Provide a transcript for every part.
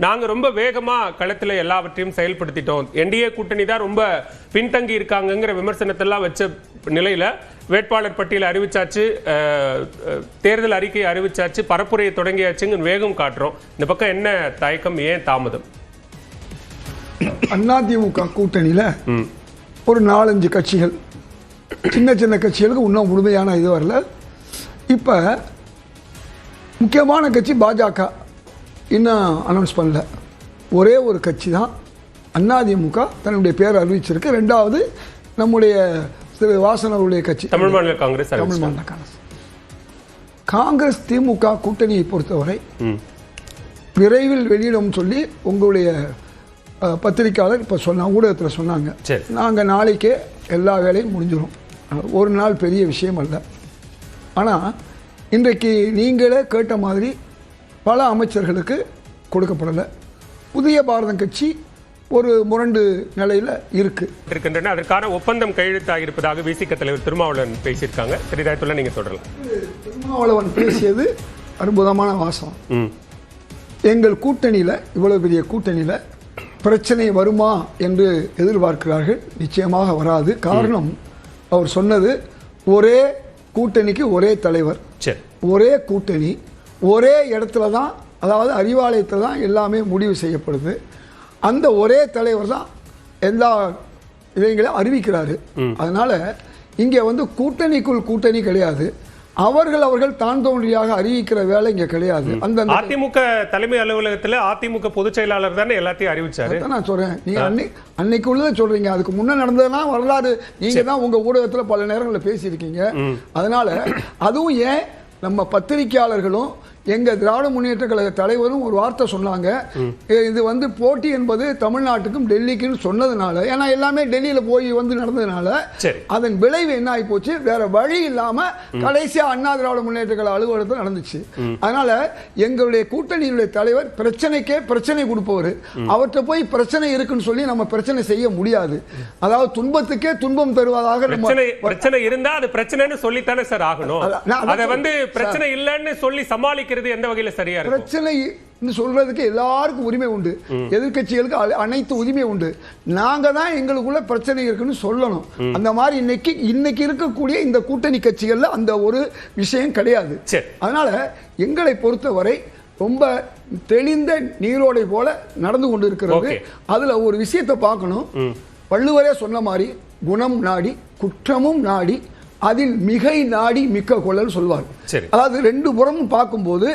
நாங்க ரொம்ப வேகமா களத்துல எல்லாவற்றையும் செயல்படுத்திட்டோம், என்டிஏ கூட்டணி தான் ரொம்ப பின்தங்கி இருக்காங்கிற விமர்சனத்தெல்லாம் வச்ச நிலையில வேட்பாளர் பட்டியலை அறிவிச்சாச்சு, தேர்தல் அறிக்கையை அறிவிச்சாச்சு, பரப்புரையை தொடங்கியாச்சுங்க வேகம் காட்டுறோம். இந்த பக்கம் என்ன தயக்கம், ஏன் தாமதம்? அதிமுக கூட்டணியில ஒரு 4-5 கட்சிகள், சின்ன சின்ன கட்சிகளுக்கு இன்னும் முழுமையான இது வரல. இப்ப முக்கியமான கட்சி பாஜக இன்னும் அனௌன்ஸ் பண்ணல. ஒரே ஒரு கட்சி தான் அதிமுக தன்னுடைய பேர் அறிவிச்சிருக்கு. ரெண்டாவது நம்முடைய திரு வாசன் அவருடைய கட்சி தமிழ் மாநில காங்கிரஸ். தமிழ் மாநில காங்கிரஸ். காங்கிரஸ் திமுக கூட்டணியை பொறுத்தவரை விரைவில் வெளியிடும் சொல்லி உங்களுடைய பத்திரிகையாளர் இப்போ ஊடகத்தில் சொன்னாங்க. நாங்கள் நாளைக்கே எல்லா வேலையும் முடிஞ்சிடும். ஒரு நாள் பெரிய விஷயம் அல்ல. ஆனால் இன்றைக்கு நீங்களே கேட்ட மாதிரி பல அமைச்சர்களுக்கு கொடுக்கப்படலை. புதிய பாரதம் கட்சி ஒரு முரண்டு நிலையில் இருக்கின்றன. அதற்கான ஒப்பந்தம் கையெழுத்தாக இருப்பதாக விசிக தலைவர் திருமாவளவன் பேசியிருக்காங்க. சரிதாயத்துள்ள நீங்க தொடரலாம். திருமாவளவன் பேசியது அற்புதமான வாசம். எங்கள் கூட்டணியில், இவ்வளவு பெரிய கூட்டணியில் பிரச்சனை வருமா என்று எதிர்பார்க்கிறார்கள். நிச்சயமாக வராது. காரணம், அவர் சொன்னது ஒரே கூட்டணிக்கு ஒரே தலைவர், ஒரே கூட்டணி, ஒரே இடத்துல தான், அதாவது அறிவாலயத்தில் தான் எல்லாமே முடிவு செய்யப்படுது. அந்த ஒரே தலைவர் தான் எல்லா இதைகளையும் அறிவிக்கிறாரு. அதனால இங்கே கூட்டணிக்குள் கூட்டணி கிடையாது. அவர்கள் தான் தோன்றியாக அறிவிக்கிற வேலை இங்க கிடையாது. அந்த அதிமுக தலைமை அலுவலகத்தில் அதிமுக பொதுச் செயலாளர் தானே எல்லாத்தையும் அறிவிச்சாரு. நான் சொல்றேன், நீங்க அன்னைக்கு உள்ளதை சொல்றீங்க. அதுக்கு முன்ன நடந்ததெல்லாம் வரலாறு நீங்க தான் உங்க ஊடகத்தில் பல நேரங்களில் பேசியிருக்கீங்க. அதனால அதுவும் ஏன் நம்ம பத்திரிகையாளர்களும் எங்க திராவிட முன்னேற்ற கழக தலைவரும் ஒரு வார்த்தை சொன்னாங்க. இது போட்டி என்பது தமிழ்நாட்டுக்கும் டெல்லிக்கும் சொன்னதுனால, ஏன்னா எல்லாமே டெல்லியில போய் நடந்ததுனால அதன் விளைவு என்ன ஆகி போச்சு, வேற வழி இல்லாம கடைசியா அண்ணா திராவிட முன்னேற்ற கழக அலுவலகத்தில் நடந்துச்சு. அதனால எங்களுடைய கூட்டணியுடைய தலைவர் பிரச்சனைக்கே பிரச்சனை கொடுப்பவர். அவற்றை போய் பிரச்சனை இருக்குன்னு சொல்லி நம்ம பிரச்சனை செய்ய முடியாது. அதாவது துன்பத்துக்கே துன்பம் தருவதாக பிரச்சனை இருந்தா அது பிரச்சனைன்னு சொல்லித்தானே சார் ஆகணும். அதை பிரச்சனை இல்லைன்னு சொல்லி சமாளிக்க எந்த வகையில சரியா இருக்கு? பிரச்சனை சொல்றதுக்கு எல்லாருக்கும் உரிமை உண்டு. எதிர்கட்சிகளுக்கு அனைத்து உரிமை உண்டு. நாங்க தான் எங்களுக்குள்ள பிரச்சனை இருக்குன்னு சொல்லணும். அந்த மாதிரி இன்னைக்கு இருக்கக்கூடிய இந்த கூட்டணி கட்சிகள்ல அந்த ஒரு விஷயம் கிடையாது. அதனால எங்களை பொறுத்தவரை ரொம்ப தெளிந்த நீரோடை போல நடந்து கொண்டு இருக்கிறது. அதுல ஒரு விஷயத்தை பார்க்கணும். வள்ளுவரே சொன்ன மாதிரி குணம் நாடி குற்றமும் நாடி அதில் மிகை நாடி மிக்க கொள்ளல் சொல்வார். அதாவது ரெண்டு புறமும் பார்க்கும்போது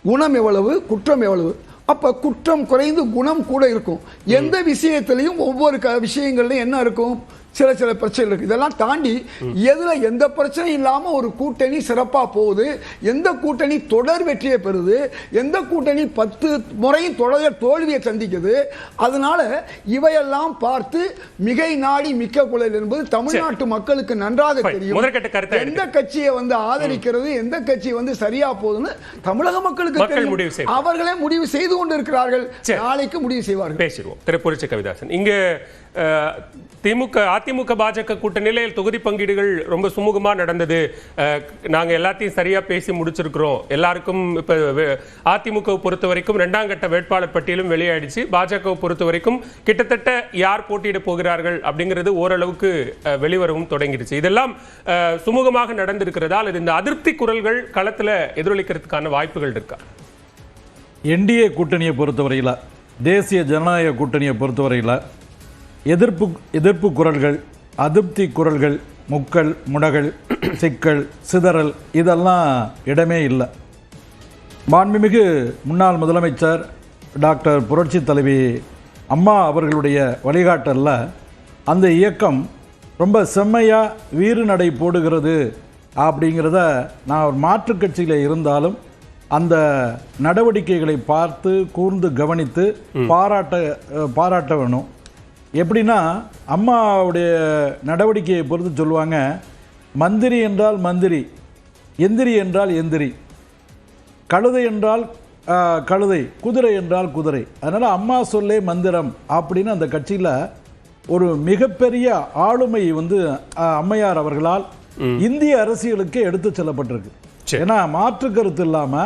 குணம் எவ்வளவு, குற்றம் எவ்வளவு. அப்ப குற்றம் குறைந்து குணம் கூட இருக்கும். எந்த விஷயத்திலையும் ஒவ்வொரு விஷயங்கள்லையும் என்ன இருக்கும், சில பிரச்சனை இருக்கு. இதெல்லாம் தாண்டி எதுல எந்த பிரச்சனையும் இல்லாம ஒரு கூட்டணி சிறப்பா போகுது, எந்த கூட்டணி தொடர் வெற்றியை பெறுது, எந்த கூட்டணி 10 முறையும் தொடர் தோல்வியை சந்திக்குது. அதனால இவையெல்லாம் பார்த்து மிகை நாடி மிக்க குழல் என்பது தமிழ்நாட்டு மக்களுக்கு நன்றாக தெரியும். எந்த கட்சியை ஆதரிக்கிறது, எந்த கட்சி சரியா போகுதுன்னு தமிழக மக்களுக்கு தெரியும். அவர்களே முடிவு செய்து கொண்டு இருக்கிறார்கள். நாளைக்கு முடிவு செய்வார்கள். பேசுவோம். திரு புரட்சி கவிதாசன், இங்க அதிமுக பாஜக கூட்டணியில தொகுதி பங்கீடுகள் ரொம்ப சுமூகமா நடந்தது. நாங்க எல்லாத்தையும் சரியா பேசி முடிச்சிருக்கிறோம். எல்லாருக்கும் இப்ப அதிமுக பொறுத்த வரைக்கும் 2ஆம் கட்ட வேட்பாளர் பட்டியலும் வெளியாயிடுச்சு. பாஜக பொறுத்த வரைக்கும் கிட்டத்தட்ட யார் போட்டியிட போகிறார்கள் அப்படிங்கிறது ஓரளவுக்கு வெளிவரவும் தொடங்கிடுச்சு. இதெல்லாம் சுமூகமாக நடந்திருக்கிறதால் இந்த அதிருப்தி குரல்கள் களத்துல எதிரொலிக்கிறதுக்கான வாய்ப்புகள் இருக்கா? என்டிஏ கூட்டணியை பொறுத்தவரையில, தேசிய ஜனநாயக கூட்டணியை பொறுத்தவரையில எதிர்ப்பு குரல்கள், அதிருப்தி குரல்கள், முக்கல் முடகல், சிக்கல், சிதறல் இதெல்லாம் இடமே இல்லை. மாண்புமிகு முன்னாள் முதலமைச்சர் டாக்டர் புரட்சி தலைவி அம்மா அவர்களுடைய வழிகாட்டலில் அந்த இயக்கம் ரொம்ப செம்மையாக வீறு நடை போடுகிறது அப்படிங்கிறத நான் ஒரு மாற்றுக் கட்சியில் இருந்தாலும் அந்த நடவடிக்கைகளை பார்த்து கூர்ந்து கவனித்து பாராட்ட வேணும். எப்படின்னா, அம்மாவுடைய நடவடிக்கையை பொறுத்து சொல்லுவாங்க, மந்திரி என்றால் மந்திரி, எந்திரி என்றால் எந்திரி, கழுதை என்றால் கழுதை, குதிரை என்றால் குதிரை. அதனால் அம்மா சொல்லே மந்திரம் அப்படின்னு அந்த கட்சியில் ஒரு மிகப்பெரிய ஆளுமை அம்மையார் அவர்களால் இந்திய அரசியலுக்கு எடுத்து செல்லப்பட்டிருக்கு. ஏன்னா மாற்று கருத்து இல்லாம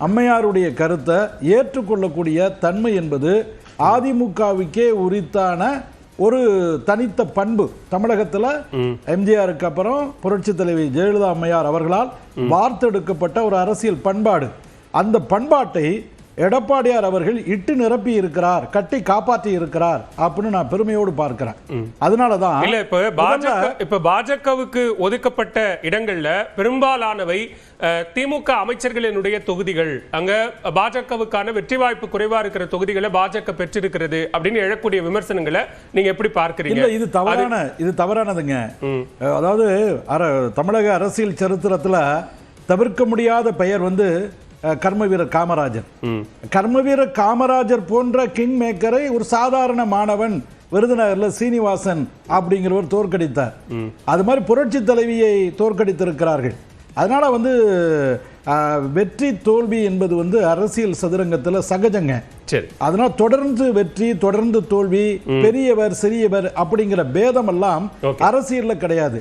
அம்மையாருடைய கருத்தை ஏற்றுக்கொள்ளக்கூடிய தன்மை என்பது அதிமுகவுக்கே உரித்தான ஒரு தனித்த பண்பு. தமிழகத்துல எம்ஜிஆருக்கு அப்புறம் புரட்சி தலைவி ஜெயலலிதா அம்மையார் அவர்களால் வார்த்தெடுக்கப்பட்ட ஒரு அரசியல் பண்பாடு. அந்த பண்பாட்டை எடப்பாடியார் அவர்கள் இட்டு நிரப்பி இருக்கிறார், கட்டி காப்பாற்றி இருக்கிறார் அப்படின்னு நான் பெருமையோடு பார்க்கிறேன். அதனாலதான் இல்ல இப்ப பாஜகவுக்கு ஒதுக்கப்பட்ட இடங்கள்ல பெரும்பாலானவை திமுக அமைச்சர்களினுடைய தொகுதிகள். அங்க பாஜகவுக்கான வெற்றி வாய்ப்பு குறைவா இருக்கிற தொகுதிகளை பாஜக பெற்றிருக்கிறது அப்படின்னு எழக்கூடிய விமர்சனங்களை நீங்க எப்படி பார்க்கிறீங்க? இது தவறானதுங்க. அதாவது தமிழக அரசியல் சரித்திரத்துல தவிர்க்க முடியாத பெயர் கர்மவீரர் காமராஜர். கர்மவீரர் காமராஜர் போன்ற கிங் மேக்கரை ஒரு சாதாரண மாணவன் விருதுநகர்ல சீனிவாசன் அப்படிங்கிறவர் தோற்கடித்தார். அது மாதிரி புரட்சி தலைவியை தோற்கடித்திருக்கிறார்கள். அதனால வெற்றி தோல்வி என்பது அரசியல் சதுரங்கத்துல சகஜங்க. அதனால தொடர்ந்து வெற்றி தொடர்ந்து தோல்வி, பெரியவர் சிறியவர் அப்படிங்கிற பேதம் எல்லாம் அரசியல்ல கிடையாது.